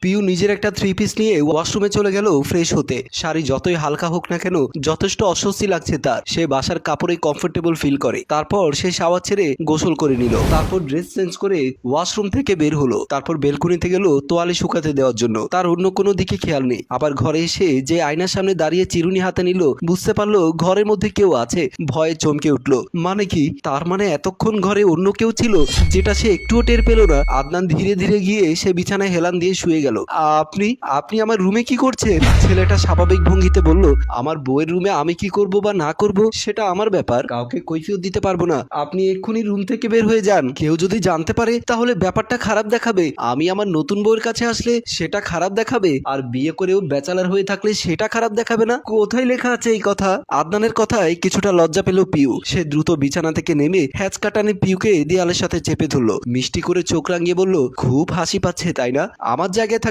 পিউ নিজের একটা three piece নিয়ে ওয়াশরুমে চলে গেল ফ্রেশ হতে। শাড়ি যতই হালকা হোক না কেন যথেষ্ট অস্বস্তি লাগছে তার। সে বাসার কাপড়ে কমফোর্টেবল ফিল করে। তারপর সে শাওয়ার ছেড়ে গোসল করে নিল। তারপর ড্রেস চেঞ্জ করে ওয়াশরুম থেকে বের হলো। তারপর বেলকুনিতে গেল তোয়ালে শুকাতে দেওয়ার জন্য। তার অন্য কোনো দিকে খেয়াল নেই। আবার ঘরে এসে যে আয়নার সামনে দাঁড়িয়ে চিরুনি হাতে নিল, বুঝতে পারলো ঘরের মধ্যে কেউ আছে। ভয়ে চমকে উঠলো। মানে কি? তার মানে এতক্ষণ ঘরে অন্য কেউ ছিল, যেটা সে একটুও টের পেল না। আদনান ধীরে ধীরে গিয়ে সে বিছানায় হেলান দিয়ে শুয়ে গেল। আপনি আপনি আমার রুমে কি করছেন? ছেলেটা স্বাভাবিক ভঙ্গিতে বলল, আমার বউয়ের রুমে আমি কি করব বা না করব সেটা আমার ব্যাপার, কাউকে কৈফিয়ত দিতে পারবো না। আপনি এক্ষুনি রুম থেকে বের হয়ে যান। কেউ যদি জানতে পারে তাহলে ব্যাপারটা খারাপ দেখাবে। আমি আমার নতুন বউয়ের কাছে আসলে সেটা খারাপ দেখাবে, আর বিয়ে করেও ব্যাচেলার হয়ে থাকলে সেটা খারাপ দেখাবে না। কোথায় লেখা আছে এই কথা? আদনানের কথায় কিছুটা লজ্জা পেল পিউ। সে দ্রুত বিছানা থেকে নেমে হ্যাচ কাটানে পিউকে দেয়ালের সাথে চেপে ধরলো। মিষ্টি করে চোখ রাঙিয়ে বলল, খুব হাসি পাচ্ছে তাই না? আমার জায়গায়